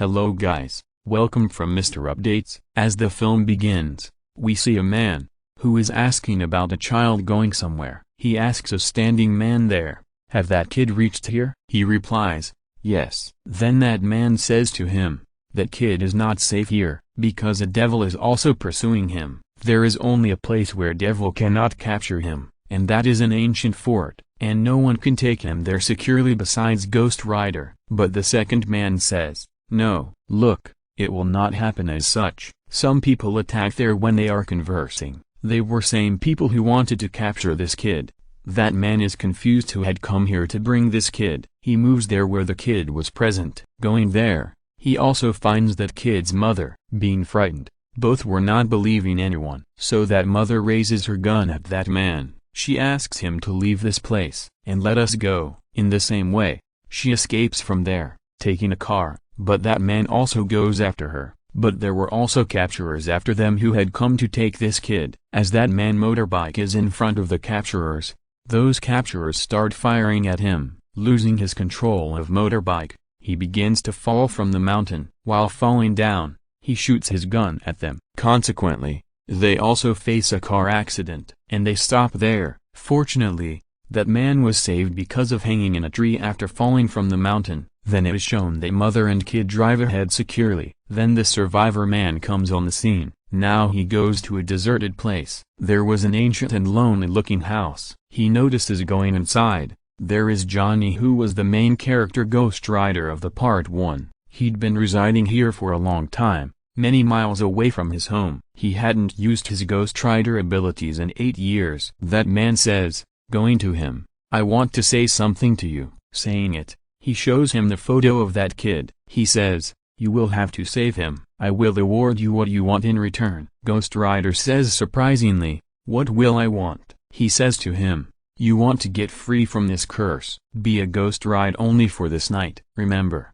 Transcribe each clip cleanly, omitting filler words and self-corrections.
Hello guys, welcome from Mr. Updates. As the film begins, we see a man who is asking about a child going somewhere. He asks a standing man there, "Have that kid reached here?" He replies, "Yes." Then that man says to him, "That kid is not safe here, because a devil is also pursuing him. There is only a place where devil cannot capture him, and that is an ancient fort, and no one can take him there securely besides Ghost Rider." But the second man says, "No, look, it will not happen as such. Some people attack there when they are conversing. They were same people who wanted to capture this kid." That man is confused who had come here to bring this kid. He moves there where the kid was present. Going there, he also finds that kid's mother, being frightened. Both were not believing anyone. So that mother raises her gun at that man. She asks him to leave this place, and let us go. In the same way, she escapes from there, taking a car, but that man also goes after her. But there were also capturers after them who had come to take this kid. As that man motorbike is in front of the capturers, those capturers start firing at him. Losing his control of motorbike, he begins to fall from the mountain. While falling down, he shoots his gun at them. Consequently, they also face a car accident, and they stop there. Fortunately, that man was saved because of hanging in a tree after falling from the mountain. Then it is shown that mother and kid drive ahead securely. Then the survivor man comes on the scene. Now he goes to a deserted place. There was an ancient and lonely looking house. He notices going inside. There is Johnny, who was the main character Ghost Rider of the Part 1. He'd been residing here for a long time, many miles away from his home. He hadn't used his Ghost Rider abilities in 8 years. That man says, going to him, "I want to say something to you." Saying it, he shows him the photo of that kid. He says, "You will have to save him. I will award you what you want in return." Ghost Rider says surprisingly, "What will I want?" He says to him, "You want to get free from this curse. Be a ghost ride only for this night. Remember,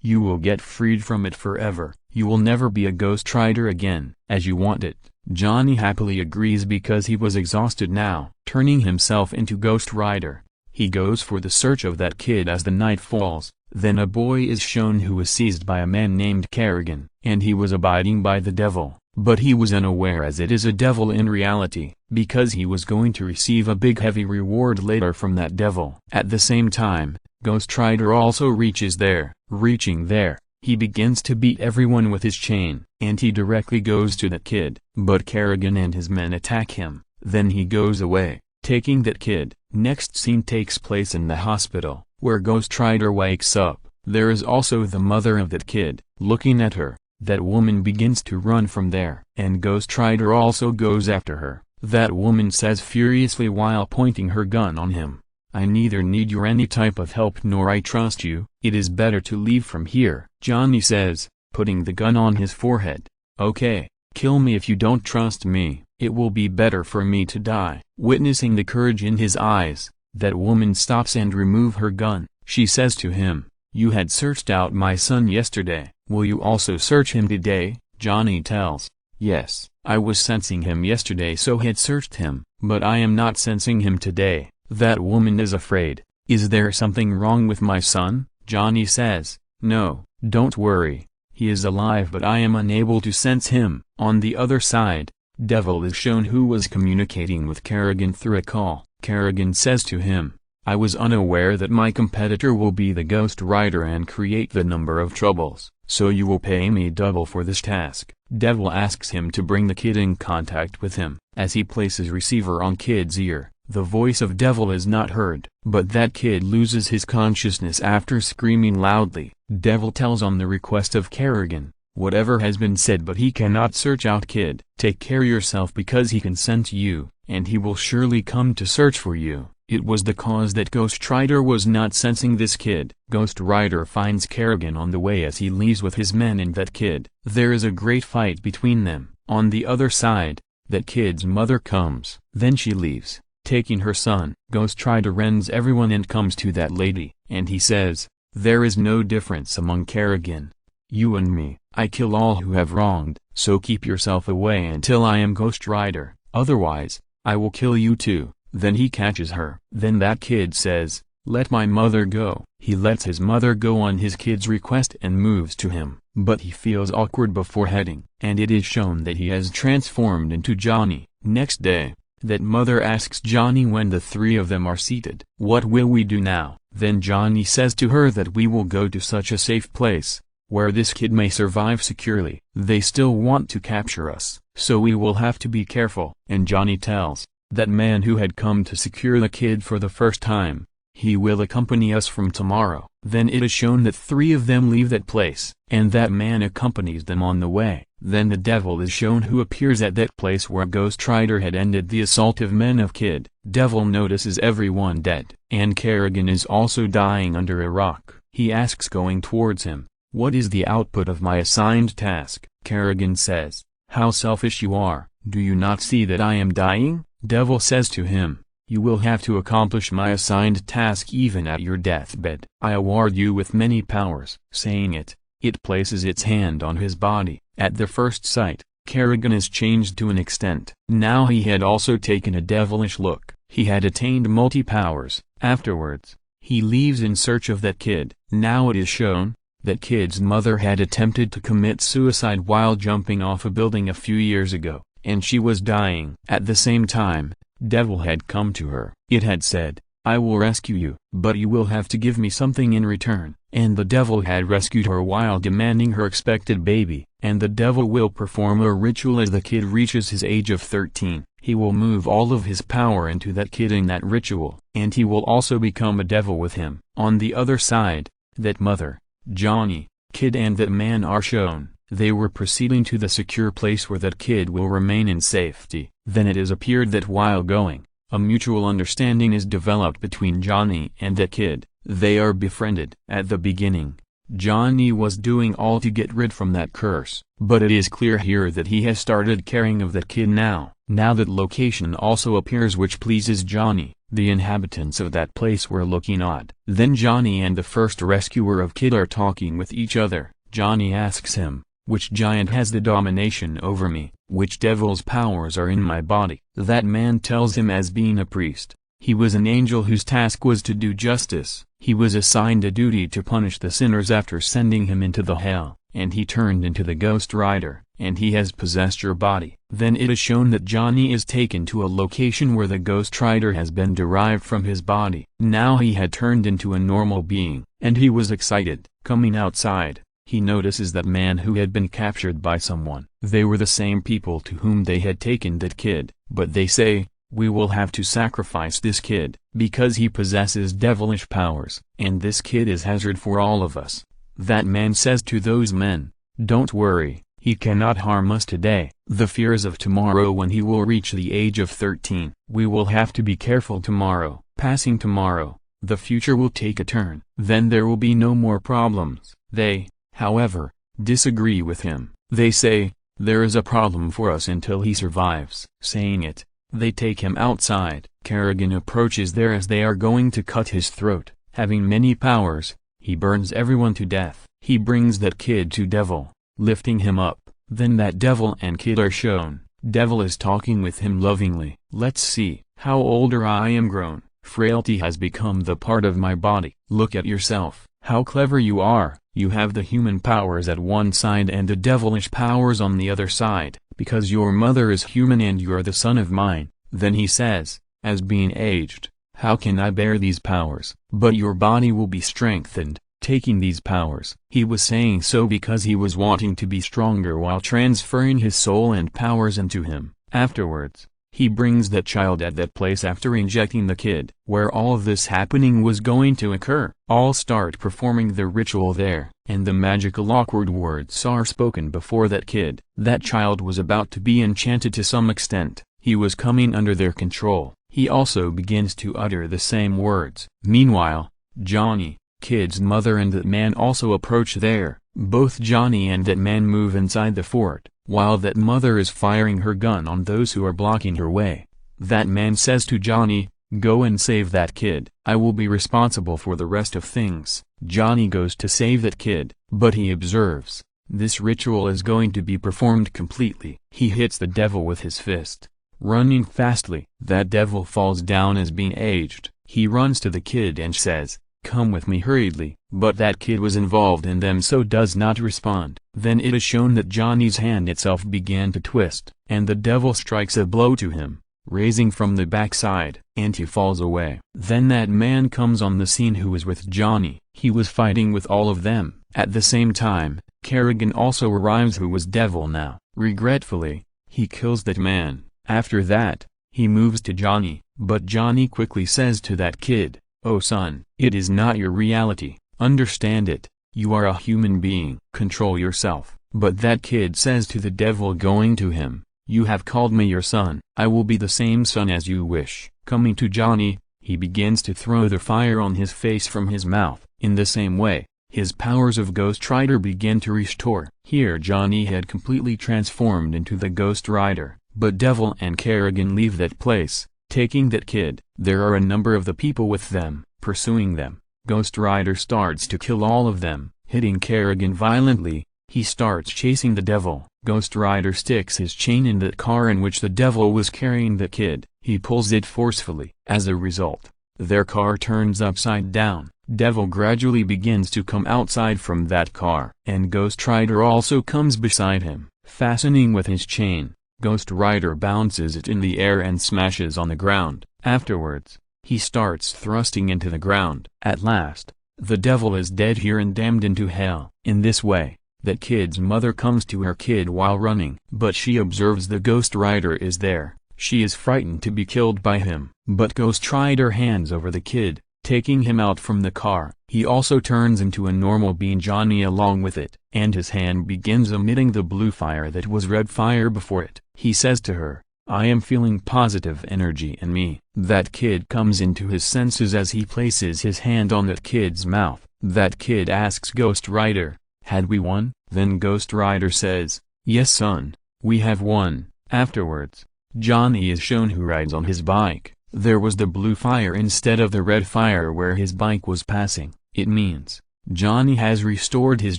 you will get freed from it forever. You will never be a ghost rider again." As you want it, Johnny happily agrees because he was exhausted now. Turning himself into Ghost Rider, he goes for the search of that kid. As the night falls, then a boy is shown who was seized by a man named Kerrigan, and he was abiding by the devil, but he was unaware as it is a devil in reality, because he was going to receive a big heavy reward later from that devil. At the same time, Ghost Rider also reaches there. Reaching there, he begins to beat everyone with his chain, and he directly goes to that kid, but Kerrigan and his men attack him. Then he goes away, taking that kid. Next scene takes place in the hospital, where Ghost Rider wakes up. There is also the mother of that kid. Looking at her, that woman begins to run from there, and Ghost Rider also goes after her. That woman says furiously while pointing her gun on him, "I neither need your any type of help nor I trust you. It is better to leave from here." Johnny says, putting the gun on his forehead, "Okay, kill me if you don't trust me. It will be better for me to die." Witnessing the courage in his eyes, that woman stops and remove her gun. She says to him, "You had searched out my son yesterday. Will you also search him today?" Johnny tells, "Yes, I was sensing him yesterday so had searched him, but I am not sensing him today." That woman is afraid. "Is there something wrong with my son?" Johnny says, "No, don't worry. He is alive but I am unable to sense him." On the other side, Devil is shown who was communicating with Kerrigan through a call. Kerrigan says to him, "I was unaware that my competitor will be the Ghost Rider and create the number of troubles, so you will pay me double for this task." Devil asks him to bring the kid in contact with him. As he places receiver on kid's ear, the voice of Devil is not heard, but that kid loses his consciousness after screaming loudly. Devil tells on the request of Kerrigan, "Whatever has been said, but he cannot search out kid. Take care yourself because he can sense you, and he will surely come to search for you." It was the cause that Ghost Rider was not sensing this kid. Ghost Rider finds Kerrigan on the way as he leaves with his men and that kid. There is a great fight between them. On the other side, that kid's mother comes. Then she leaves, taking her son. Ghost Rider rends everyone and comes to that lady, and he says, "There is no difference among Kerrigan. You and me. I kill all who have wronged, so keep yourself away until I am Ghost Rider, otherwise, I will kill you too." Then he catches her. Then that kid says, "Let my mother go." He lets his mother go on his kid's request and moves to him. but he feels awkward before heading, and it is shown that he has transformed into Johnny. Next day, that mother asks Johnny when the three of them are seated, "What will we do now?" Then Johnny says to her that we will go to such a safe place, where this kid may survive securely. They still want to capture us, so we will have to be careful. And Johnny tells that man who had come to secure the kid for the first time, he will accompany us from tomorrow. Then it is shown that three of them leave that place, and that man accompanies them on the way. Then the devil is shown, who appears at that place where Ghost Rider had ended the assault of men of Kid. Devil notices everyone dead, and Kerrigan is also dying under a rock. He asks, going towards him, "What is the output of my assigned task?" Kerrigan says, "How selfish you are, do you not see that I am dying?" Devil says to him, "You will have to accomplish my assigned task even at your deathbed. I award you with many powers." Saying it, it places its hand on his body. At the first sight, Kerrigan is changed to an extent. Now he had also taken a devilish look. He had attained multi-powers. Afterwards, he leaves in search of that kid. Now it is shown that kid's mother had attempted to commit suicide while jumping off a building a few years ago, and she was dying. At the same time, Devil had come to her. It had said, "I will rescue you, but you will have to give me something in return." And the devil had rescued her while demanding her expected baby. And the devil will perform a ritual as the kid reaches his age of 13. He will move all of his power into that kid in that ritual, and he will also become a devil with him. On the other side, that mother, Johnny, Kid and that man are shown. They were proceeding to the secure place where that kid will remain in safety. Then it is appeared that while going, a mutual understanding is developed between Johnny and that kid. They are befriended. At the beginning, Johnny was doing all to get rid from that curse, but it is clear here that he has started caring of that kid now. Now that location also appears, which pleases Johnny. The inhabitants of that place were looking odd. Then Johnny and the first rescuer of Kid are talking with each other. Johnny asks him, "Which giant has the domination over me? Which devil's powers are in my body?" That man tells him, as being a priest, he was an angel whose task was to do justice. He was assigned a duty to punish the sinners after sending him into the hell, and he turned into the Ghost Rider, and he has possessed your body. Then it is shown that Johnny is taken to a location where the Ghost Rider has been derived from his body. Now he had turned into a normal being, and he was excited. Coming outside, he notices that man who had been captured by someone. They were the same people to whom they had taken that kid, but they say, "We will have to sacrifice this kid, because he possesses devilish powers, and this kid is hazard for all of us." That man says to those men, "Don't worry, he cannot harm us today. The fear is of tomorrow when he will reach the age of 13. We will have to be careful tomorrow. Passing tomorrow, the future will take a turn. Then there will be no more problems." They, however, disagree with him. They say, "There is a problem for us until he survives." Saying it, they take him outside. Kerrigan approaches there as they are going to cut his throat. Having many powers, he burns everyone to death. He brings that kid to Devil, lifting him up. Then that Devil and Kid are shown. Devil is talking with him lovingly. "Let's see how older I am grown. Frailty has become the part of my body. Look at yourself, how clever you are. You have the human powers at one side and the devilish powers on the other side, because your mother is human and you are the son of mine." Then he says, "As being aged, how can I bear these powers? But your body will be strengthened, taking these powers." He was saying so because he was wanting to be stronger while transferring his soul and powers into him. Afterwards, he brings that child at that place after injecting the kid. Where all of this happening was going to occur. All start performing the ritual there, and the magical awkward words are spoken before that kid. That child was about to be enchanted to some extent. He was coming under their control. He also begins to utter the same words. Meanwhile, Johnny, Kid's mother and that man also approach there. Both Johnny and that man move inside the fort, while that mother is firing her gun on those who are blocking her way. That man says to Johnny, "Go and save that kid. I will be responsible for the rest of things." Johnny goes to save that kid, but he observes, this ritual is going to be performed completely. He hits the devil with his fist, running fastly. That devil falls down as being aged. He runs to the kid and says, come with me hurriedly. But that kid was involved in them, so does not respond. Then it is shown that Johnny's hand itself began to twist, and the devil strikes a blow to him, raising from the backside, and he falls away. Then that man comes on the scene who was with Johnny. He was fighting with all of them. At the same time, Kerrigan also arrives, who was devil now. Regretfully, he kills that man. After that, he moves to Johnny, but Johnny quickly says to that kid, "Oh son, it is not your reality, understand it, you are a human being. Control yourself." But that kid says to the devil going to him, "You have called me your son, I will be the same son as you wish." Coming to Johnny, he begins to throw the fire on his face from his mouth. In the same way, his powers of Ghost Rider begin to restore. Here Johnny had completely transformed into the Ghost Rider, but Devil and Kerrigan leave that place, taking that kid. There are a number of the people with them, pursuing them. Ghost Rider starts to kill all of them, hitting Kerrigan violently. He starts chasing the devil. Ghost Rider sticks his chain in that car in which the devil was carrying the kid. He pulls it forcefully. As a result, their car turns upside down. Devil gradually begins to come outside from that car, and Ghost Rider also comes beside him. Fastening with his chain, Ghost Rider bounces it in the air and smashes on the ground. Afterwards, he starts thrusting into the ground. At last, the devil is dead here and damned into hell. In this way, that kid's mother comes to her kid while running, but she observes the Ghost Rider is there. She is frightened to be killed by him, but Ghost Rider hands over the kid, taking him out from the car. He also turns into a normal being, Johnny along with it, and his hand begins emitting the blue fire that was red fire before it. He says to her, "I am feeling positive energy in me." That kid comes into his senses as he places his hand on that kid's mouth. That kid asks Ghost Rider, "Had we won?" Then Ghost Rider says, "Yes son, we have won." Afterwards, Johnny is shown who rides on his bike. There was the blue fire instead of the red fire where his bike was passing. It means, Johnny has restored his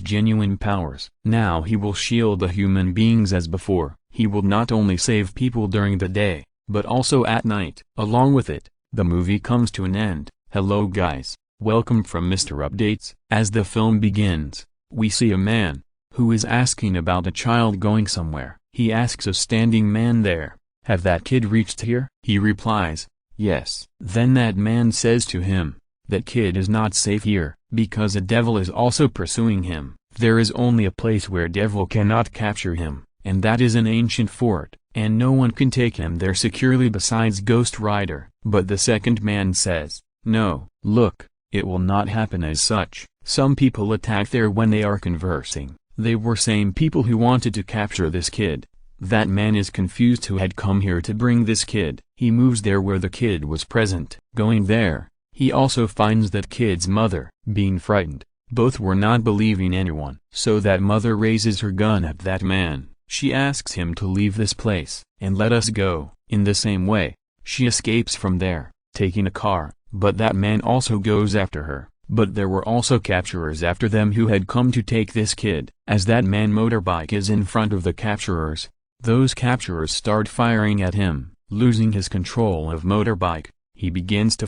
genuine powers. Now he will shield the human beings as before. He will not only save people during the day, but also at night. Along with it, the movie comes to an end. Hello guys, welcome from Mr. Updates. As the film begins, we see a man, who is asking about a child going somewhere. He asks a standing man there, "Have that kid reached here?" He replies, "Yes." Then that man says to him, "That kid is not safe here, because a devil is also pursuing him. There is only a place where devil cannot capture him, and that is an ancient fort, and no one can take him there securely besides Ghost Rider." But the second man says, "No, look, it will not happen as such. Some people attack there when they are conversing. They were same people who wanted to capture this kid." That man is confused who had come here to bring this kid. He moves there where the kid was present. Going there, he also finds that kid's mother. Being frightened, both were not believing anyone. So that mother raises her gun at that man. She asks him to leave this place, and let us go. In the same way, she escapes from there, taking a car, but that man also goes after her. But there were also capturers after them who had come to take this kid. As that man motorbike is in front of the capturers, those capturers start firing at him. Losing his control of motorbike, he begins to